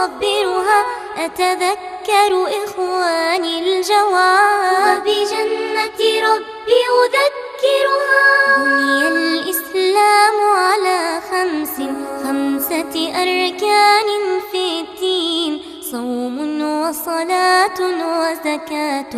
أصبرها أتذكر إخواني الجواب وبجنة ربي أذكرها. بني الإسلام على خمسة أركان في الدين: صوم وصلاة وزكاة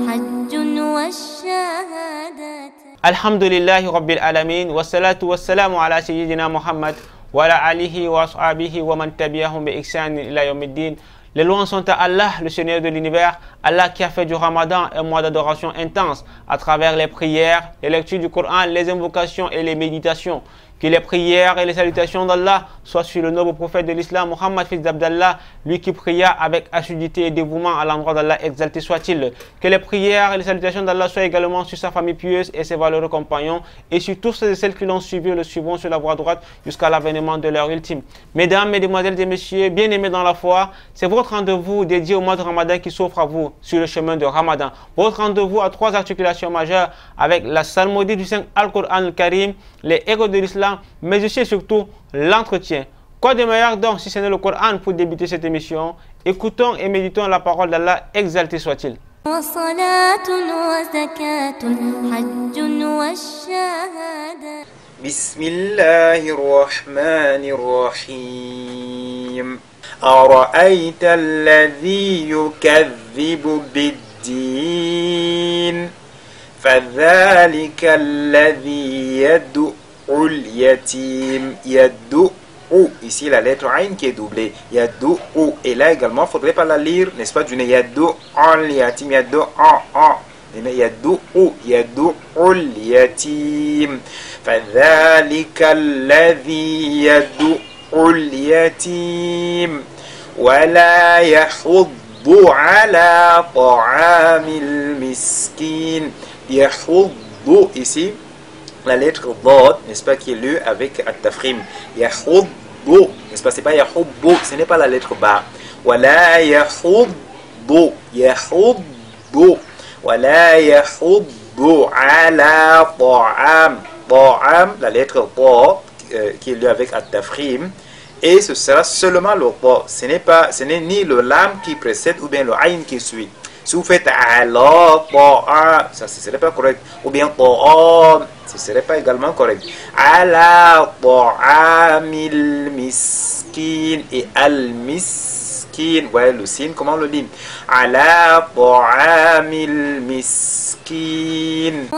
حج والشهادات. الحمد لله رب العالمين والصلاة والسلام على سيدنا محمد وعلى آله وأصحابه ومن تبعهم بإحسان إلى يوم الدين. Les louanges sont à Allah, le Seigneur de l'univers, Allah qui a fait du Ramadan un mois d'adoration intense à travers les prières, les lectures du Coran, les invocations et les méditations. Que les prières et les salutations d'Allah soient sur le noble prophète de l'islam, Muhammad fils d'Abdallah, lui qui pria avec assiduité et dévouement à l'endroit d'Allah, exalté soit-il. Que les prières et les salutations d'Allah soient également sur sa famille pieuse et ses valeureux compagnons, et sur tous ceux et celles qui l'ont suivi et le suivront sur la voie droite jusqu'à l'avènement de leur ultime. Mesdames, mesdemoiselles et messieurs, bien-aimés dans la foi, c'est votre rendez-vous dédié au mois de Ramadan qui s'offre à vous sur le chemin de Ramadan. Votre rendez-vous à 3 articulations majeures avec la psalmodie du Saint Al-Qur'an al-Karim, les héros de l'islam, mais aussi et surtout l'entretien. Quoi de meilleur donc si ce n'est le Coran pour débuter cette émission? Écoutons et méditons la parole d'Allah, exalté soit-il. Bismillahirrahmanirrahim. Ara'ayta alladhi yukadhibu bid-din fadhalika alladhi yad'u al-yatim. Yad'u, ici la lettre Ain qui est doublée. Yad'u, et là également, il ne faudrait pas la lire, n'est-ce pas, du nez. Yad'u al-yatim, yad'u yad'u al-yatim. Fadhalika alladhi yad'u al-yatim wa la yahuddu ala ta'amil miskin. Yahuddu, ici la lettre Dod, n'est-ce pas, qui est lue avec at-tafrim. Yahuddu, n'est-ce pas, c'est pas Yahubbu, ce n'est pas la lettre Ba. Wala yahuddu, yahuddu, wala yahuddu ala ta'am. Ta'am, la lettre Ta, qui est lue avec at-tafrim. Et ce sera seulement le Ta. Ce n'est ni le lam qui précède ou bien le aïn qui suit. Si vous faites ala ta'a, ça ne serait pas correct. Ou bien ta'a, ce ne serait pas également correct. Ala ta'amil miskin, et al miskin, ouais, le signe, comment on le dit? Ala ta'amil miskin.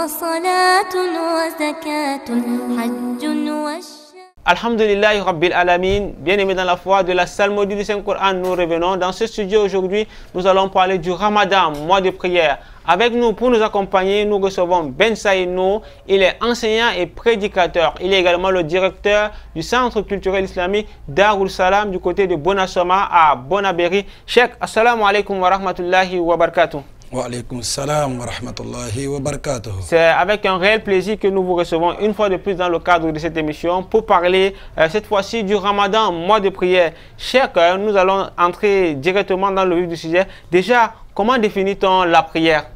Alhamdulillahi Rabbil Alamin, bien-aimés dans la foi de la psalmodie du Saint-Coran, nous revenons. Dans ce studio aujourd'hui, nous allons parler du Ramadan, mois de prière. Avec nous, pour nous accompagner, nous recevons Ben Saïd Nour. Il est enseignant et prédicateur. Il est également le directeur du Centre culturel islamique Darul Salam du côté de Bonasoma à Bonaberi. Cheikh, assalamu alaikum wa rahmatullahi wa barakatuh. Wa alaykum salam wa rahmatullahi wa barakatuh. C'est avec un réel plaisir que nous vous recevons une fois de plus dans le cadre de cette émission pour parler cette fois-ci du Ramadan, mois de prière. Cheikh, nous allons entrer directement dans le vif du sujet. Déjà, comment définit-on la prière?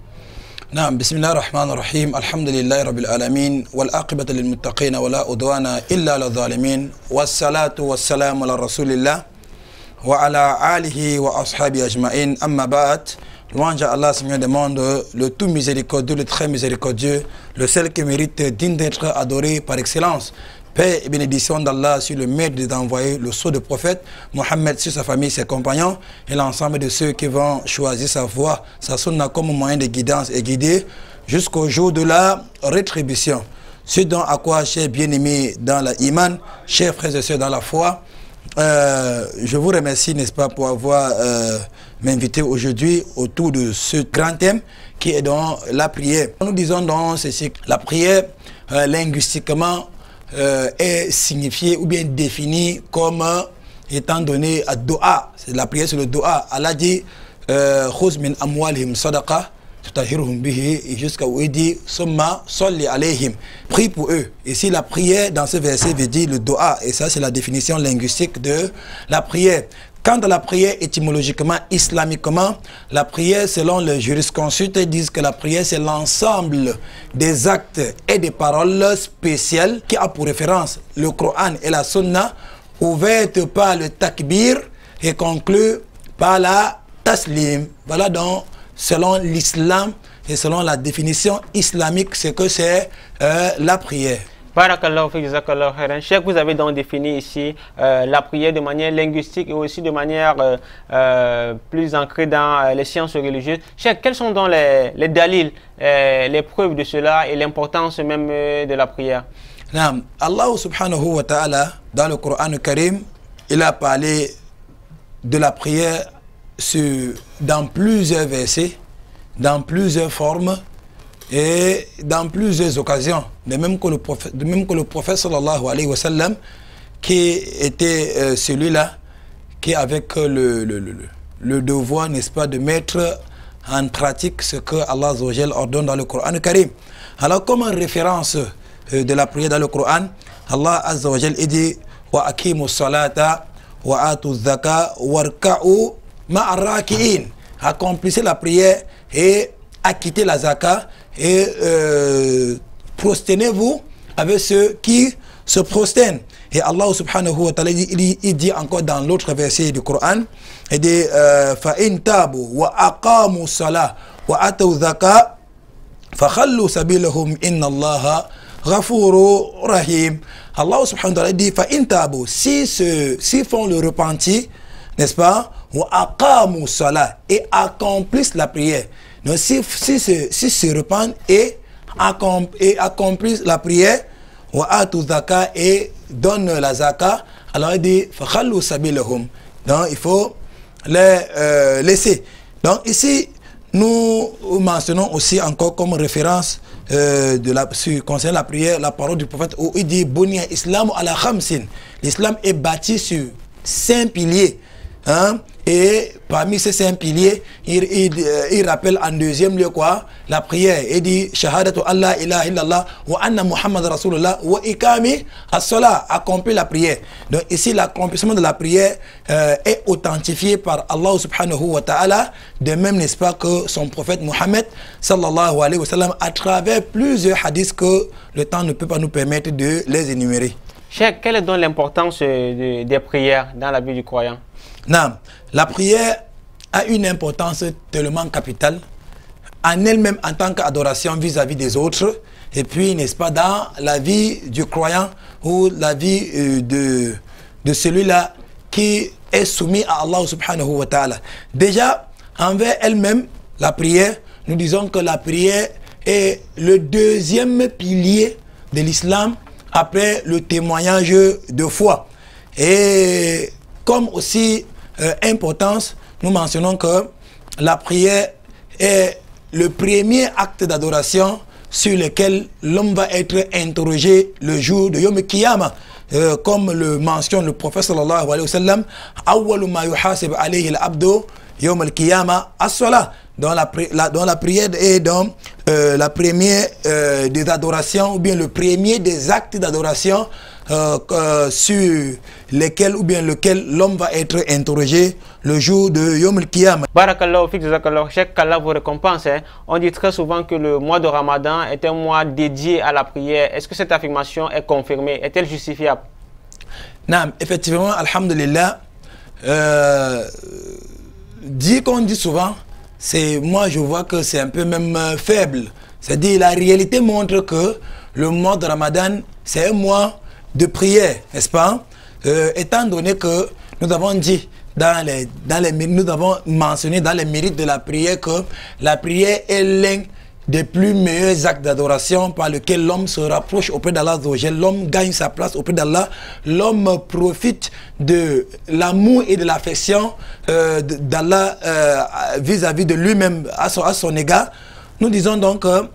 نعم بسم الله الرحمن الرحيم الحمد لله رب العالمين والعاقبة للمتقين ولا عدوان إلا على الظالمين والصلاة والسلام على رسول الله وعلى آله وأصحابه أجمعين أما بعد. Louange à Allah, Seigneur des mondes, le tout miséricordieux, le très miséricordieux, le seul qui mérite digne d'être adoré par excellence. Paix et bénédiction d'Allah sur le maître d'envoyer le sceau de prophète, Mohammed sur sa famille, ses compagnons et l'ensemble de ceux qui vont choisir sa voie, sa sunna comme moyen de guidance et guider jusqu'au jour de la rétribution. Ce dont à quoi, chers bien-aimés dans la iman, chers frères et sœurs dans la foi, je vous remercie, n'est-ce pas, pour avoir m'invité aujourd'hui autour de ce grand thème qui est dans la prière. Nous disons dans ceci, la prière linguistiquement est signifiée ou bien définie comme étant donné à doa. C'est la prière sur le doa. Allah dit khuz min amwalihim sadaqa tutahhiruhum bihi, jusqu'à où il dit summa salli alayhim. Prie pour eux. Ici la prière dans ce verset veut dire le doa, et ça c'est la définition linguistique de la prière. Quant à la prière étymologiquement, islamiquement, la prière selon les jurisconsultes disent que la prière c'est l'ensemble des actes et des paroles spéciales qui a pour référence le Coran et la Sunna, ouvertes par le takbir, et conclut par la taslim. Voilà donc, selon l'islam et selon la définition islamique, ce que c'est la prière. Barakallahu fik, jazakallahu khairan. Cheikh, vous avez donc défini ici la prière de manière linguistique et aussi de manière plus ancrée dans les sciences religieuses. Cheikh, quels sont donc les dalils, les preuves de cela et l'importance même de la prière? Allah subhanahu wa ta'ala, dans le Coran Karim, il a parlé de la prière dans plusieurs versets, dans plusieurs formes et dans plusieurs occasions. De même que le prophète sallallahu alayhi wa sallam, qui était celui-là qui avec le devoir, n'est-ce pas, de mettre en pratique ce que Allah ordonne dans le Coran Karim. Alors, comme référence de la prière dans le Coran, Allah Azza wa Jal dit wa aqimu salata wa atu zaka warka'u ma'arraki'in. Accomplissez la prière et acquittez la zakat et prosternez-vous avec ceux qui se prosternent. Et Allah subhanahu wa ta'ala il dit encore dans l'autre verset du Coran, il dit fa in tabu wa aqamu salat wa atu zaka fa khallu sabilahum inna Allaha Ghafuru Rahim. Allah subhanahu wa ta'ala dit fa intabu, s'ils font le repenti, n'est-ce pas, wa aqamu salat, et accomplissent la prière. Donc si se repentent et accomplissent la prière, wa atu zaka, et donnent la zaka, alors il dit fa khallu sabilahum. Donc il faut les laisser. Donc ici nous mentionnons aussi encore comme référence concernant la prière, la parole du prophète où il dit Bunya Islam ala khamsin. L'islam est bâti sur 5 piliers. Hein? Et parmi ces 5 piliers, il rappelle en deuxième lieu quoi? La prière. Il dit Shahadatu Allah ilaha illallah wa anna Muhammad Rasulullah wa ikami as-salah. Accomplir la prière. Donc ici, l'accomplissement de la prière est authentifié par Allah subhanahu wa ta'ala. De même, n'est-ce pas, que son prophète Muhammad sallallahu alayhi wa sallam, à travers plusieurs hadiths que le temps ne peut pas nous permettre de les énumérer. Cheikh, quelle est donc l'importance des prières dans la vie du croyant? Non, la prière a une importance tellement capitale en elle-même en tant qu'adoration vis-à-vis des autres, et puis, n'est-ce pas, dans la vie du croyant ou la vie de celui-là qui est soumis à Allah subhanahu wa ta'ala. Déjà, envers elle-même, la prière, nous disons que la prière est le deuxième pilier de l'islam après le témoignage de foi. Et comme aussi importance, nous mentionnons que la prière est le premier acte d'adoration sur lequel l'homme va être interrogé le jour de Yom Kiyama. Comme le mentionne le prophète sallallahu alayhi wa sallam, awwalu ma yuhasib alayhi al-abdu Yom al-Kiyama as-salah. Dans la prière est donc la première des adorations, ou bien le premier des actes d'adoration sur lesquels ou bien lequel l'homme va être interrogé le jour de Yom al-Qiyamah. Barakallahu fik, jazakallahu khairan, qu'Allah vous récompense. On dit très souvent que le mois de Ramadan est un mois dédié à la prière. Est-ce que cette affirmation est confirmée? Est-elle justifiable? Non, effectivement, alhamdulillah, qu'on dit souvent, moi je vois que c'est un peu même faible. C'est-à-dire la réalité montre que le mois de Ramadan, c'est un mois de prière, n'est-ce pas? Étant donné que nous avons dit, nous avons mentionné dans les mérites de la prière que la prière est l'un des plus meilleurs actes d'adoration par lequel l'homme se rapproche auprès d'Allah. L'homme gagne sa place auprès d'Allah. L'homme profite de l'amour et de l'affection d'Allah vis-à-vis de lui-même à son égard. Nous disons donc que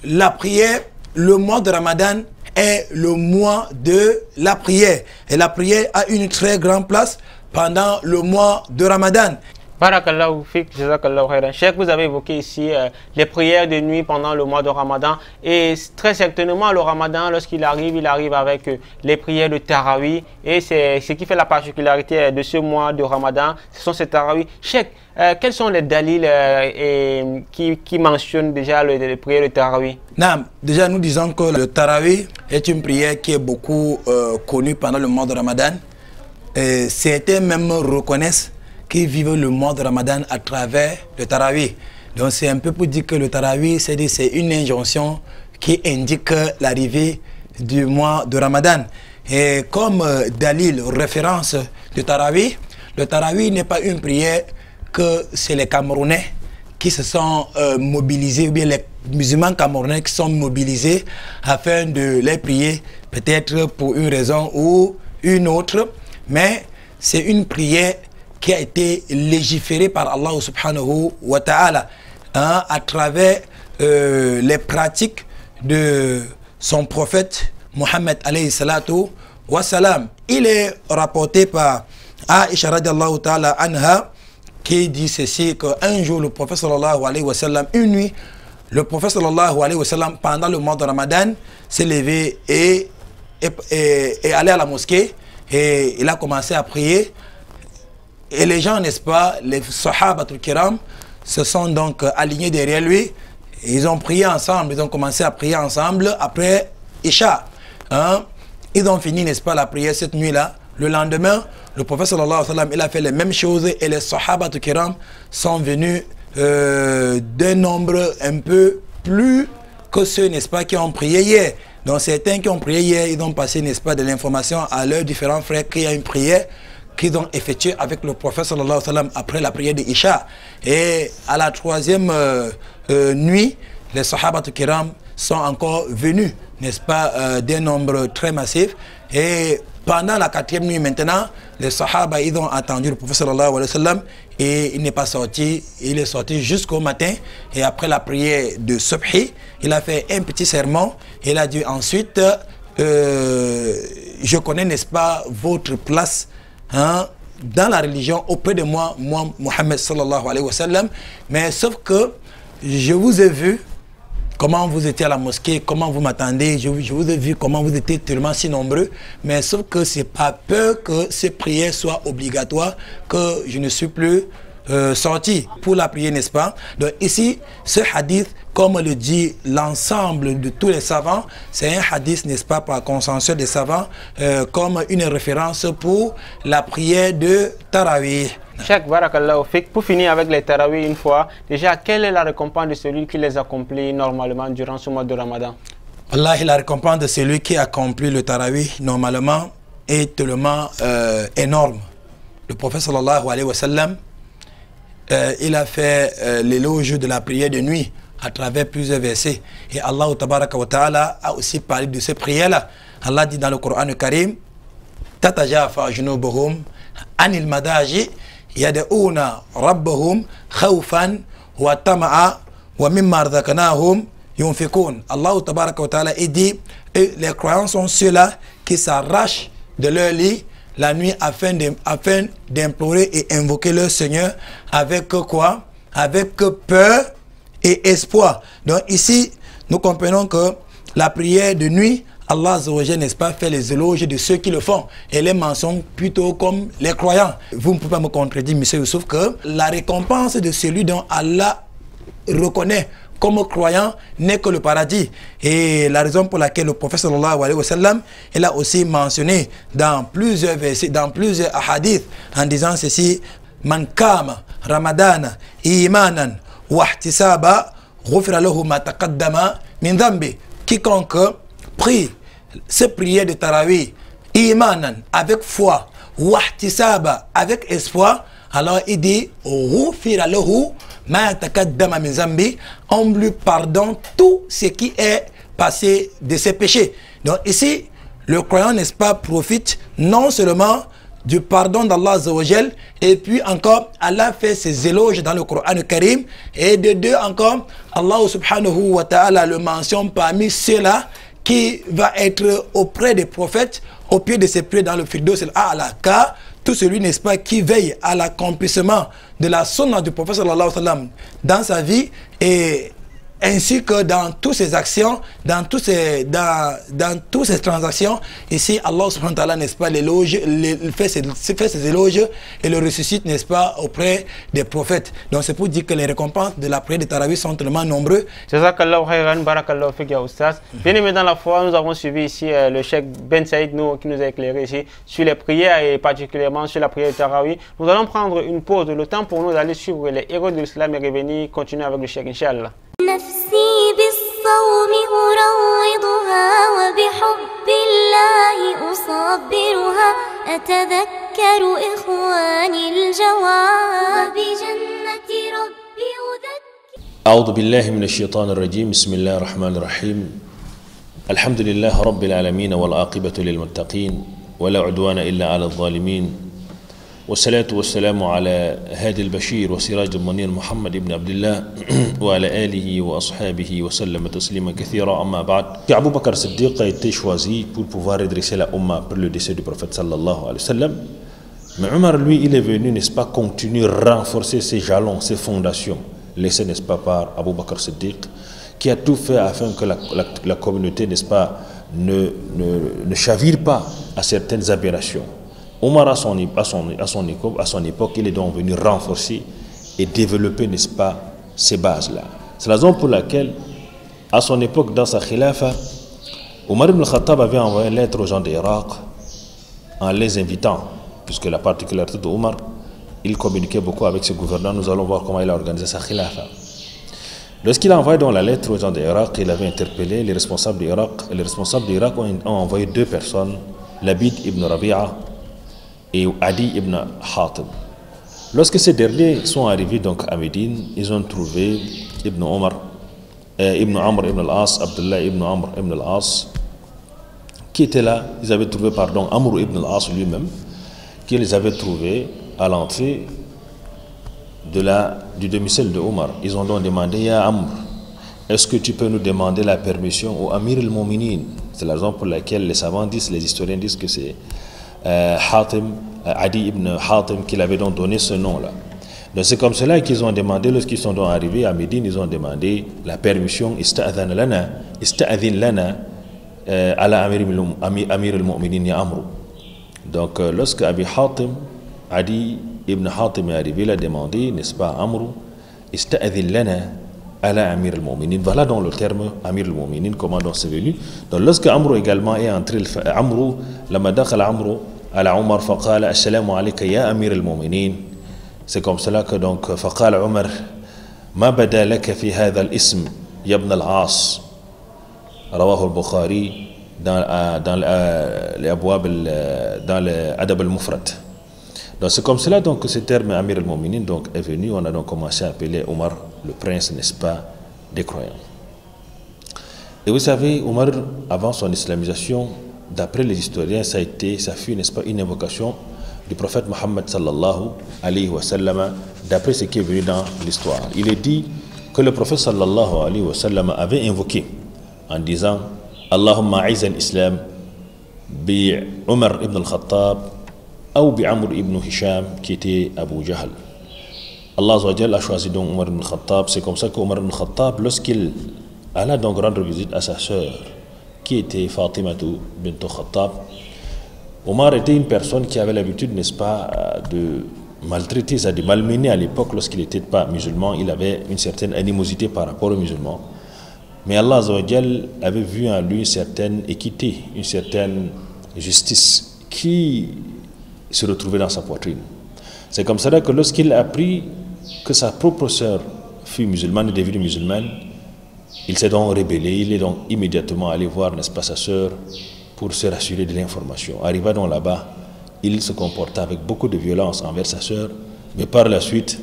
la prière, le mois de Ramadan est le mois de la prière. Et la prière a une très grande place pendant le mois de Ramadan. Barakallahu fik, jazakallahu khairan. Cheikh, vous avez évoqué ici les prières de nuit pendant le mois de Ramadan. Et très certainement, le Ramadan, lorsqu'il arrive, il arrive avec les prières de Tarawih. Et c'est ce qui fait la particularité de ce mois de Ramadan. Ce sont ces Tarawih. Cheikh, quels sont les dalils qui mentionnent déjà les prières de Tarawih? Non, déjà nous disons que le Tarawih est une prière qui est beaucoup connue pendant le mois de Ramadan. certains même reconnaissent qu'ils vivent le mois de Ramadan à travers le Tarawih. Donc c'est un peu pour dire que le Tarawih, c'est une injonction qui indique l'arrivée du mois de Ramadan. Et comme Dalil, référence du Tarawih, le Tarawih n'est pas une prière que c'est les Camerounais qui se sont mobilisés, ou bien les musulmans camerounais qui sont mobilisés afin de les prier, peut-être pour une raison ou une autre, mais c'est une prière qui a été légiférée par Allah subhanahu wa ta'ala à travers les pratiques de son prophète Mohammed alayhi salatu wa salam. Il est rapporté par Aisha radiallahu ta'ala anha qui dit ceci, qu'un jour le prophète sallallahu alayhi wa sallam, une nuit, le prophète sallallahu alayhi wa sallam, pendant le mois de Ramadan, s'est levé et allé à la mosquée et il a commencé à prier. Et les gens, n'est-ce pas, les sahabatul kiram, se sont donc alignés derrière lui. Ils ont prié ensemble, ils ont commencé à prier ensemble après Isha. Ils ont fini, n'est-ce pas, la prière cette nuit-là. Le lendemain, le prophète sallallahu alayhi wa sallam, il a fait les mêmes choses et les sahabatul kiram sont venus d'un nombre un peu plus que ceux, n'est-ce pas, qui ont prié hier. Donc certains qui ont prié hier, ils ont passé, n'est-ce pas, de l'information à leurs différents frères qu'il y a une prière qu'ils ont effectuée avec le prophète sallallahu alayhi wa sallam après la prière de Isha. Et à la troisième nuit, les sahabatul kiram sont encore venus, n'est-ce pas, d'un nombre très massif. Et pendant la quatrième nuit maintenant, les sahaba, ils ont attendu le prophète sallallahu alayhi wa sallam et il n'est pas sorti. Il est sorti jusqu'au matin et après la prière de Subhi, il a fait un petit sermon. Il a dit ensuite, je connais, n'est-ce pas, votre place dans la religion auprès de moi, Mohammed sallallahu alayhi wa sallam, mais sauf que je vous ai vu comment vous étiez à la mosquée, comment vous m'attendez, je vous ai vu comment vous étiez tellement si nombreux, mais sauf que c'est pas peur que ces prières soient obligatoires que je ne suis plus sorti pour la prière, n'est-ce pas? Donc ici, ce hadith, comme le dit l'ensemble de tous les savants, c'est un hadith, n'est-ce pas, par consensus des savants, comme une référence pour la prière de Tarawih. Cheikh Barakallahu Fik, pour finir avec les Tarawih une fois, déjà, quelle est la récompense de celui qui les accomplit normalement durant ce mois de Ramadan? Allah, la récompense de celui qui accomplit le Tarawih normalement est tellement énorme. Le prophète sallallahu alayhi wa sallam, il a fait l'éloge de la prière de nuit à travers plusieurs versets. Et Allah tabaraka wa ta'ala a aussi parlé de ces prières-là. Allah dit dans le Coran Karim, Tatajafa junubuhum anil madaji yad'una rabbahum khawfan wa tama'a wa mimma razaqnahum yunfikun. Allah tabaraka wa ta'ala dit, les croyants sont ceux-là qui s'arrachent de leur lit la nuit afin d'implorer et invoquer leur Seigneur avec quoi? Avec peur et espoir. Donc ici, nous comprenons que la prière de nuit, Allah, n'est-ce pas, fait les éloges de ceux qui le font et les mentionne plutôt comme les croyants. Vous ne pouvez pas me contredire, monsieur Youssouf, que la récompense de celui dont Allah reconnaît comme croyant n'est que le paradis. Et la raison pour laquelle le prophète sallallahu alayhi wa sallam, il a aussi mentionné dans plusieurs versets, dans plusieurs hadiths, en disant ceci: Man kama ramadana imanan wa ihtisaba ghufira lahu ma taqaddama min dhanbi. Quiconque prie ces prières de Tarawih imanan, avec foi, wa ihtisaba, avec espoir, alors il dit ghufira lahu on lui pardonne tout ce qui est passé de ses péchés. Donc ici, le croyant, n'est-ce pas, profite non seulement du pardon d'Allah, et puis encore, Allah fait ses éloges dans le Coran Karim, et de deux encore, Allah subhanahu wa ta'ala le mentionne parmi ceux-là qui va être auprès des prophètes, au pied de ses pieds dans le Firdaus al-A'la, car tout celui, n'est-ce pas, qui veille à l'accomplissement de la sunna du prophète sallallahu alayhi wa sallam dans sa vie et ainsi que dans toutes ces actions, dans toutes ces transactions, ici Allah subhanahu wa ta'ala, n'est-ce pas, fait ses éloges et le ressuscite, n'est-ce pas, auprès des prophètes. Donc c'est pour dire que les récompenses de la prière de Tarawih sont tellement nombreuses. Jazakallahu khairan, barakallahu fik ya oustaz. Bien aimé dans la foi, nous avons suivi ici le cheikh Ben Saïd qui nous a éclairé ici sur les prières et particulièrement sur la prière de Tarawih. Nous allons prendre une pause, le temps pour nous d'aller suivre les héros de l'islam et revenir continuer avec le cheikh, Inch'Allah. نفسي بالصوم أروضها وبحب الله أصبرها أتذكر إخواني الجواب وبجنة ربي أذكر. أعوذ بالله من الشيطان الرجيم. بسم الله الرحمن الرحيم. الحمد لله رب العالمين والعاقبة للمتقين ولا عدوان إلا على الظالمين والصلاة والسلام على هادي البشير وسراج المنير محمد بن عبد الله وعلى آله وأصحابه وسلم تسليما كثيرا. أما بعد, Abu Bakr Siddiq a été choisi pour pouvoir redresser la Ummah pour le décès du prophète sallallahu alayhi wa sallam. Mais Omar, lui, il est venu, n'est-ce pas, continuer, renforcer ses jalons, ses fondations, laissées, n'est-ce pas, par Abu Bakr Siddiq, qui a tout fait afin que la communauté, n'est-ce pas, ne chavire pas à certaines aberrations. Omar, à son époque, il est donc venu renforcer et développer, n'est-ce pas, ces bases-là. C'est la raison pour laquelle, à son époque, dans sa khilafa, Omar ibn al-Khattab avait envoyé une lettre aux gens d'Irak en les invitant, puisque la particularité d'Omar, il communiquait beaucoup avec ses gouvernants. Nous allons voir comment il a organisé sa khilafa. Lorsqu'il a envoyé dans la lettre aux gens d'Irak, il avait interpellé les responsables d'Irak. Les responsables d'Irak ont envoyé deux personnes, Labid ibn Rabi'a et Adi ibn Hatim. Lorsque ces derniers sont arrivés donc à Médine, ils ont trouvé Ibn Amr ibn al-As, Abdullah ibn Amr ibn al-As, qui était là. Ils avaient trouvé, pardon, Amr ibn al-As lui-même, qui les avait trouvés à l'entrée du domicile de Omar. Ils ont donc demandé, Ya Amr, est-ce que tu peux nous demander la permission au Amir al-Mu'minin? C'est la raison pour laquelle les savants disent, les historiens disent que c'est Adi ibn Hatim qui avait donc donné ce nom-là. Donc c'est comme cela qu'ils ont demandé, lorsqu'ils sont donc arrivés à Médine, ils ont demandé la permission, ista'adhin lana ala Amir al-Mu'minin ya Amr. Donc lorsque Adi ibn Hatim est arrivé, il a demandé, n'est-ce pas, Amr, ista'adhin lana ala Amir al-Mu'minin. Voilà donc le terme Amir al-Mu'minin, comment donc c'est venu. Donc lorsque Amr également est entré, Amr, lama dakhala Amr على عمر فقال السلام عليك يا أمير المؤمنين. C'est comme cela que donc فقال عمر ما بدا لك في هذا الاسم يا ابن العاص. رواه البخاري dans l'Adab al-Mufrad. Donc c'est comme cela donc que ce terme Amir al-Mu'minin donc est venu. On a donc commencé à appeler Omar le prince, n'est-ce pas, des croyants. Et vous savez, Omar, avant son islamisation, d'après les historiens, ça fut, n'est-ce pas, une invocation du prophète Mohammed sallallahu alayhi wa sallam, d'après ce qui est venu dans l'histoire. Il est dit que le prophète sallallahu alayhi wa sallam avait invoqué en disant Allahumma a'iz al-islam bi Omar ibn al-Khattab ou bi Amr ibn Hisham qui était Abu Jahl. Allah a choisi donc Omar ibn al-Khattab. C'est comme ça qu'Omar ibn al-Khattab, lorsqu'il alla donc rendre visite à sa sœur, qui était Fatima bint Khattab, Omar était une personne qui avait l'habitude, n'est-ce pas, de maltraiter, de malmener à l'époque lorsqu'il n'était pas musulman. Il avait une certaine animosité par rapport aux musulmans. Mais Allah avait vu en lui une certaine équité, une certaine justice qui se retrouvait dans sa poitrine. C'est comme ça que lorsqu'il a appris que sa propre sœur fut musulmane et devenue musulmane, il s'est donc rébellé. Il est donc immédiatement allé voir, n'est-ce pas, sa sœur pour se rassurer de l'information. Arrivé donc là-bas, il se comporta avec beaucoup de violence envers sa sœur, mais par la suite,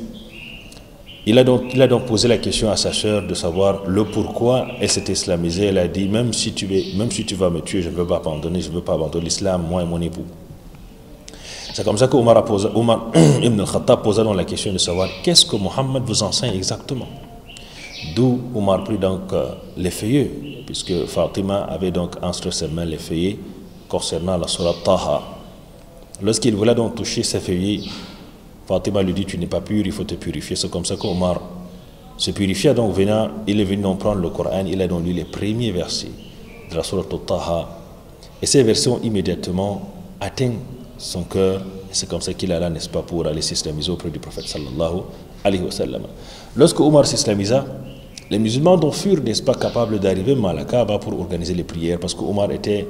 il a donc posé la question à sa sœur de savoir le pourquoi elle s'est islamisée. Elle a dit, même si tu vas me tuer, je ne veux pas abandonner l'islam, moi et mon époux. C'est comme ça que Omar ibn al-Khattab posa donc la question de savoir qu'est-ce que Mohammed vous enseigne exactement. D'où Omar prit donc les feuillets, puisque Fatima avait donc entre ses mains les feuillets concernant la sourate Taha. Lorsqu'il voulait donc toucher ces feuillets, Fatima lui dit, tu n'es pas pur, il faut te purifier. C'est comme ça qu'Omar se purifia donc venant, il est venu donc prendre le Coran, il a donc lu les premiers versets de la sourate Taha, et ces versets ont immédiatement atteint son cœur, et c'est comme ça qu'il alla, n'est-ce pas, pour aller s'islamiser auprès du prophète sallallahu alayhi wa sallam. Lorsque Omar s'islamisa, les musulmans donc furent, n'est-ce pas, capables d'arriver à la Kaaba pour organiser les prières, parce que Omar était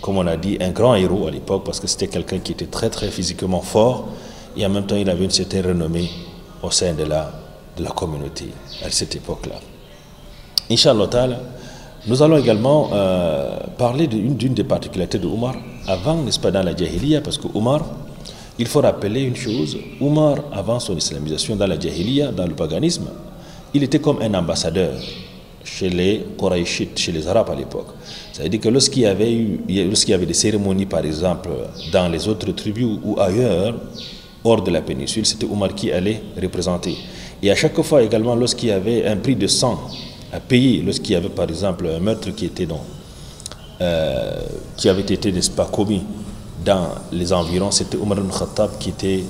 comme on a dit, un grand héros à l'époque, parce que c'était quelqu'un qui était très très physiquement fort, et en même temps il avait une certaine renommée au sein de la communauté à cette époque-là. Inch'Allah ta'ala, nous allons également parler d'une des particularités de Omar avant, n'est-ce pas, dans la Jahiliya, parce que Omar, il faut rappeler une chose, Omar, avant son islamisation dans la Jahiliya, dans le paganisme, il était comme un ambassadeur chez les Qurayshites, chez les Arabes à l'époque. Ça veut dire que lorsqu'il y avait des cérémonies, par exemple, dans les autres tribus ou ailleurs, hors de la péninsule, c'était Omar qui allait représenter. Et à chaque fois également, lorsqu'il y avait un prix de sang à payer, lorsqu'il y avait par exemple un meurtre qui avait été, n'est-ce pas, commis dans les environs, c'était Omar ibn Khattab qui était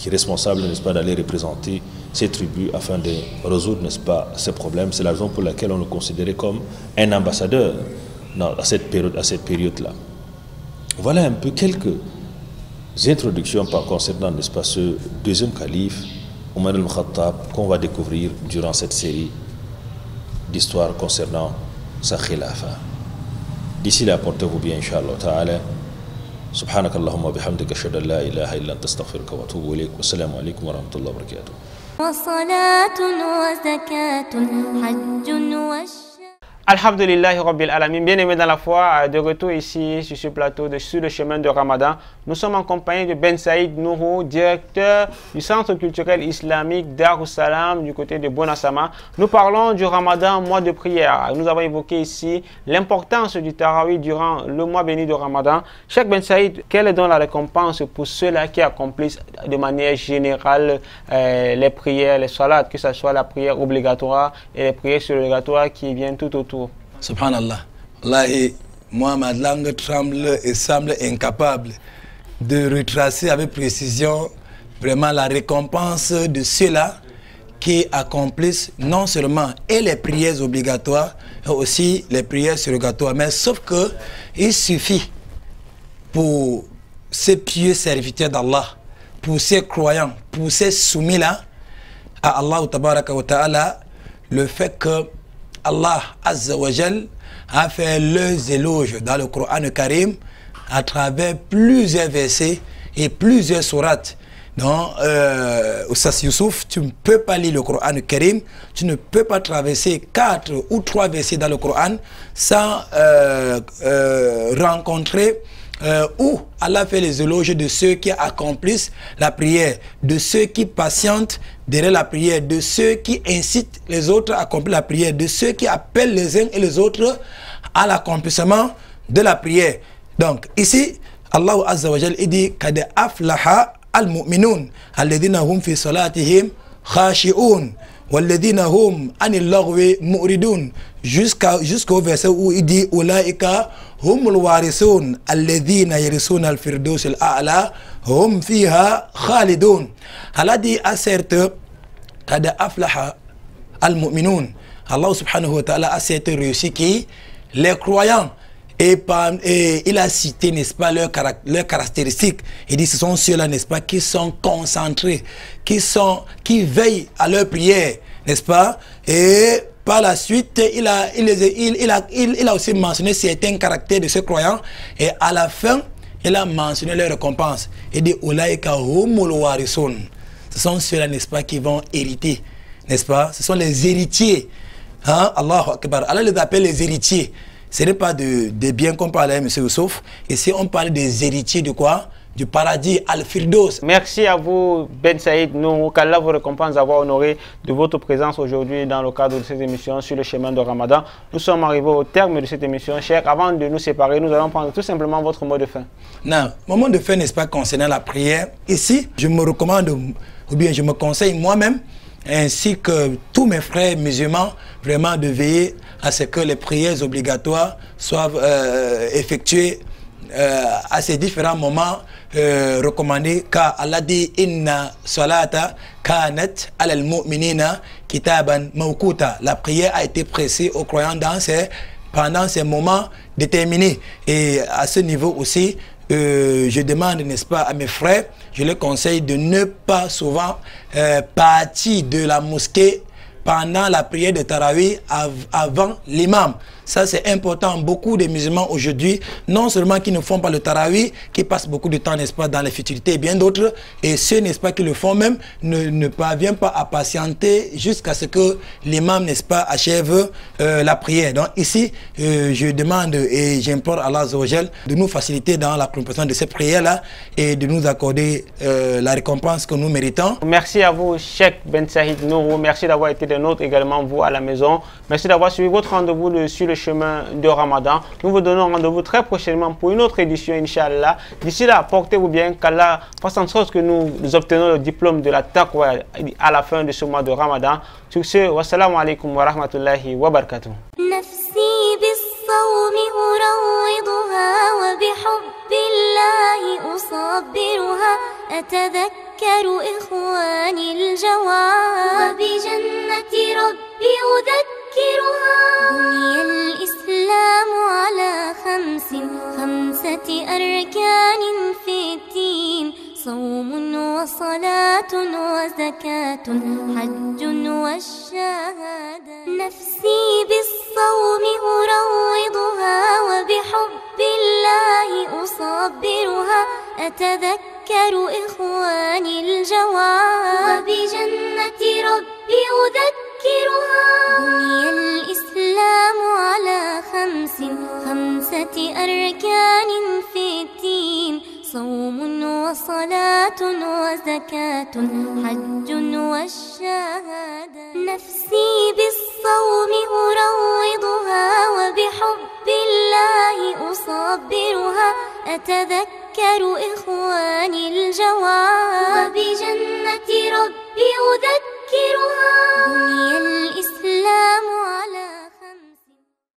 responsable, n'est-ce pas, d'aller représenter ces tribus afin de résoudre, n'est-ce pas, ces problèmes. C'est la raison pour laquelle on le considérait comme un ambassadeur à cette période-là. Voilà un peu quelques introductions concernant, n'est-ce pas, ce deuxième calife, Omar al-Khattab, qu'on va découvrir durant cette série d'histoires concernant sa khilafa. D'ici là, portez-vous bien, Inch'Allah ta'ala. سبحانك اللهم وبحمدك اشهد ان لا اله الا انت استغفرك واتوب اليك والسلام عليكم ورحمه الله وبركاته. وصلاة وزكاة حج Alhamdulillah Rabbil Alamin, bien aimé dans la foi, de retour ici sur ce plateau sur le chemin de Ramadan. Nous sommes en compagnie de Ben Saïd Nourou, directeur du Centre culturel islamique Darussalam du côté de Bonassama. Nous parlons du Ramadan, mois de prière. Nous avons évoqué ici l'importance du Tarawih durant le mois béni de Ramadan. Cheikh Ben Saïd, quelle est donc la récompense pour ceux-là qui accomplissent de manière générale les prières, les salats, que ce soit la prière obligatoire et les prières surrogatoires qui viennent tout autour? Subhanallah. Wallahi, moi, ma langue tremble et semble incapable de retracer avec précision vraiment la récompense de ceux-là qui accomplissent non seulement et les prières obligatoires, mais aussi les prières surrogatoires. Mais sauf que il suffit pour ces pieux serviteurs d'Allah, pour ces croyants, pour ces soumis-là à Allah tabaraka wa ta'ala, le fait que Allah Azza wa Jal a fait leurs éloges dans le Coran Karim à travers plusieurs versets et plusieurs sourates. Donc, Oussas Youssouf, tu ne peux pas lire le Coran Karim, tu ne peux pas traverser 4 ou 3 versets dans le Coran sans rencontrer où Allah fait les éloges de ceux qui accomplissent la prière, de ceux qui patientent derrière la prière, de ceux qui incitent les autres à accomplir la prière, de ceux qui appellent les uns et les autres à l'accomplissement de la prière. Donc ici, Allah Azza wa Jal dit kad aflaha al-mu'minun alladhina hum fi salatihim khashi'un walladhina hum anil lagwi mu'ridun, jusqu'au verset où il dit ulaika humul warisun alladhina yarisuna al-firdaus al-a'la hum fiha khalidun. Allah dit à certes kad aflaha al-mu'minun, Allah subhanahu wa ta'ala a certes réussi qui les croyants. Et il a cité, n'est-ce pas, leurs caractéristiques. Il dit ce sont ceux-là, n'est-ce pas, qui sont concentrés, qui veillent à leur prière, n'est-ce pas. Et par la suite, il a aussi mentionné certains caractères de ces croyants. Et à la fin, il a mentionné leur récompense. Il dit Ulaika humul warisun. Ce sont ceux-là, n'est-ce pas, qui vont hériter, n'est-ce pas. Ce sont les héritiers. Hein? Allahu Akbar. Allah les appelle les héritiers. Ce n'est pas de biens qu'on parlait, M. Youssouf. Ici, on parle des héritiers de quoi? Du paradis, Al-Firdaus. Merci à vous, Ben Saïd Nourou. Qu'Allah vous récompense d'avoir honoré de votre présence aujourd'hui dans le cadre de cette émission sur le chemin de Ramadan. Nous sommes arrivés au terme de cette émission. Cheikh, avant de nous séparer, nous allons prendre tout simplement votre mot de fin. Non, mon mot de fin, n'est-ce pas, concernant la prière. Ici, je me recommande, ou bien je me conseille moi-même, ainsi que tous mes frères musulmans, vraiment de veiller à ce que les prières obligatoires soient effectuées à ces différents moments recommandés, car Allah dit inna salata kanat alal mu'minina kitaban mawquta. La prière a été pressée aux croyants pendant ces moments déterminés. Et à ce niveau aussi, je demande, n'est-ce pas, à mes frères, je les conseille de ne pas souvent partir de la mosquée pendant la prière de Tarawih avant l'imam. Ça, c'est important. Beaucoup de musulmans aujourd'hui, non seulement qui ne font pas le Tarawih, qui passent beaucoup de temps, n'est-ce pas, dans les futilités et bien d'autres, et ceux, n'est-ce pas, qui le font même, ne parviennent pas à patienter jusqu'à ce que l'imam, n'est-ce pas, achève la prière. Donc ici, je demande et j'implore Allah Azza wa Jal de nous faciliter dans la compréhension de cette prière-là et de nous accorder la récompense que nous méritons. Merci à vous, Cheikh Ben Saïd Nourou. Merci d'avoir été des nôtres également, vous, à la maison. Merci d'avoir suivi votre rendez-vous sur le chemin de Ramadan. Nous vous donnons rendez-vous très prochainement pour une autre édition, Inch'Allah. D'ici là, portez-vous bien, qu'Allah fasse en sorte que nous obtenions le diplôme de la taqwa à la fin de ce mois de Ramadan. Sur ce, wassalamu alaikum wa rahmatullahi wa barakatuh. أتذكر إخواني الجواب وبجنة ربي أذكرها. بني الإسلام على خمسة أركان في الدين: صوم وصلاة وزكاة حج والشهادة. نفسي بالصوم أروضها وبحب الله أصبرها. أتذكر إخواني الجواب وبجنة ربي أذكرها. بني الإسلام على خمسة أركان في الدين: صوم وصلاة وزكاة حج والشهادة. نفسي بالصوم أروضها وبحب الله أصبرها. أتذكر إخواني الجواب وبجنة ربي أذكرها. بني الإسلام على